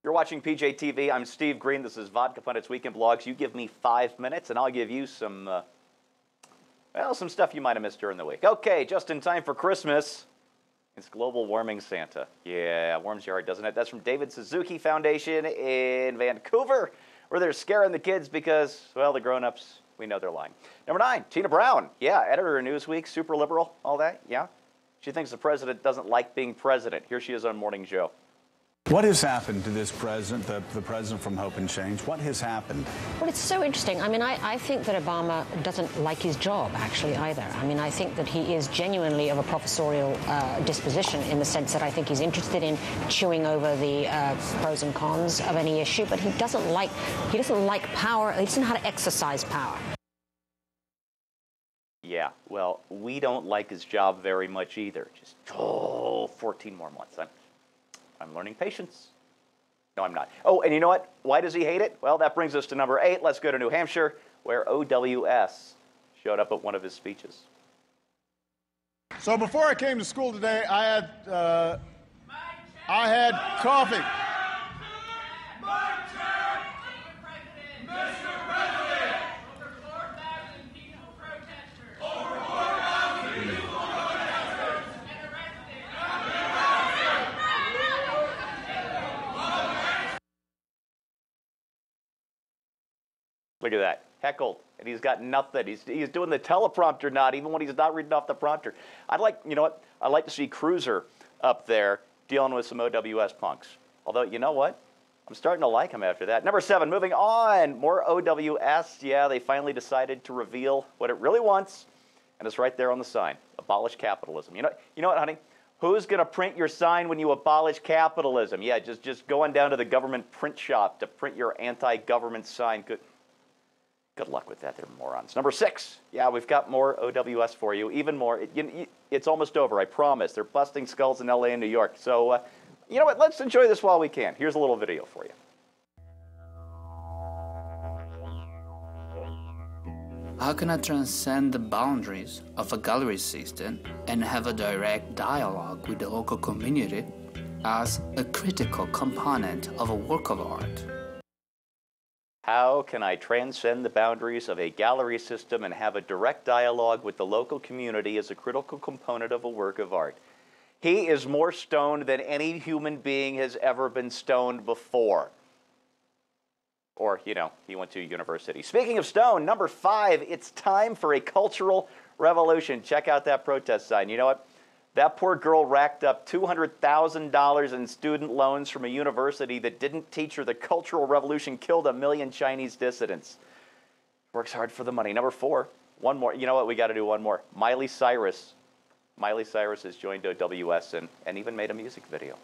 You're watching PJTV. I'm Steve Green. This is Vodka Pundit's Weekend Blogs. You give me 5 minutes, and I'll give you some, well, some stuff you might have missed during the week. Okay, just in time for Christmas. It's Global Warming Santa. Yeah, warms your heart, doesn't it? That's from David Suzuki Foundation in Vancouver, where they're scaring the kids because, well, the grown-ups, we know they're lying. Number 9, Tina Brown. Yeah, editor of Newsweek, super liberal, all that, yeah. She thinks the president doesn't like being president. Here she is on Morning Joe. What has happened to this president, the president from Hope and Change? What has happened? Well, it's so interesting. I mean, I think that Obama doesn't like his job, actually, either. I mean, I think that he is genuinely of a professorial disposition in the sense that I think he's interested in chewing over the pros and cons of any issue, but he doesn't like power. He doesn't know how to exercise power. Yeah, well, we don't like his job very much either. Just, 14 more months. I'm learning patience. No, I'm not. Oh, and you know what? Why does he hate it? Well, that brings us to number 8. Let's go to New Hampshire, where OWS showed up at one of his speeches. So before I came to school today, I had coffee. Look at that, heckled, and he's got nothing. He's doing the teleprompter not even when he's not reading off the prompter. You know what? I'd like to see Cruiser up there dealing with some OWS punks. Although, you know what? I'm starting to like him after that. Number 7, moving on, more OWS. Yeah, they finally decided to reveal what it really wants, and it's right there on the sign: abolish capitalism. You know what, honey? Who's going to print your sign when you abolish capitalism? Yeah, just going down to the government print shop to print your anti-government sign. Good luck with that, they're morons. Number 6, yeah, we've got more OWS for you, even more. It's almost over, I promise. They're busting skulls in LA and New York. So, you know what, let's enjoy this while we can. Here's a little video for you. How can I transcend the boundaries of a gallery system and have a direct dialogue with the local community as a critical component of a work of art? How can I transcend the boundaries of a gallery system and have a direct dialogue with the local community as a critical component of a work of art? He is more stoned than any human being has ever been stoned before. Or, you know, he went to university. Speaking of stone, number 5, it's time for a cultural revolution. Check out that protest sign. You know what? That poor girl racked up $200,000 in student loans from a university that didn't teach her the Cultural Revolution killed 1 million Chinese dissidents. Works hard for the money. Number 4, one more. You know what? We got to do one more. Miley Cyrus. Miley Cyrus has joined OWS and even made a music video.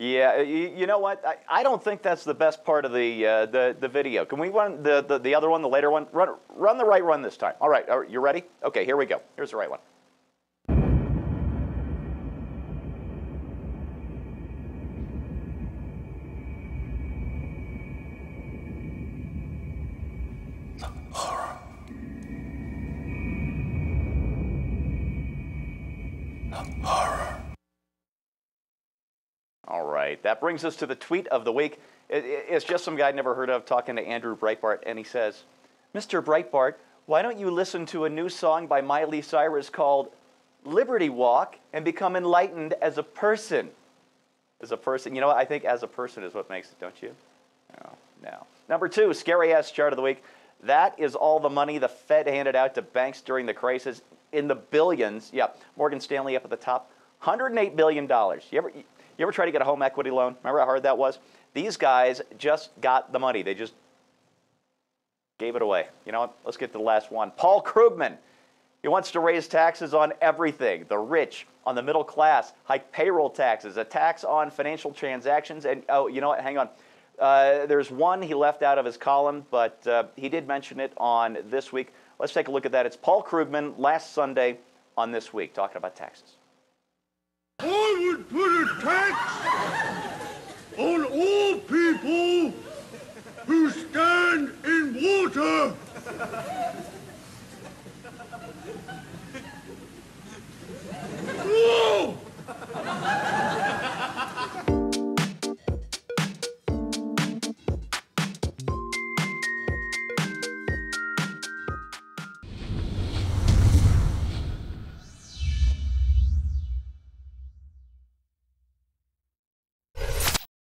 Yeah, you know what? I don't think that's the best part of the video. Can we run the other one, the later one? Run the right one this time. All right, you ready? Okay, here we go. Here's the right one. Horror. Horror. All right, that brings us to the tweet of the week. It's just some guy I'd never heard of talking to Andrew Breitbart, and he says, "Mr. Breitbart, why don't you listen to a new song by Miley Cyrus called Liberty Walk and become enlightened as a person?" As a person, you know what? I think as a person is what makes it, don't you? No. Number 2, scary-ass chart of the week. That is all the money the Fed handed out to banks during the crisis in the billions. Yeah, Morgan Stanley up at the top, $108 billion. You ever try to get a home equity loan? Remember how hard that was? These guys just got the money. They just gave it away. You know what? Let's get to the last one. Paul Krugman. He wants to raise taxes on everything. The rich, on the middle class, hike payroll taxes, a tax on financial transactions. And, oh, you know what? Hang on. There's one he left out of his column, but he did mention it on This Week. Let's take a look at that. It's Paul Krugman last Sunday on This Week, talking about taxes. I would put a tax on all people who stand in water.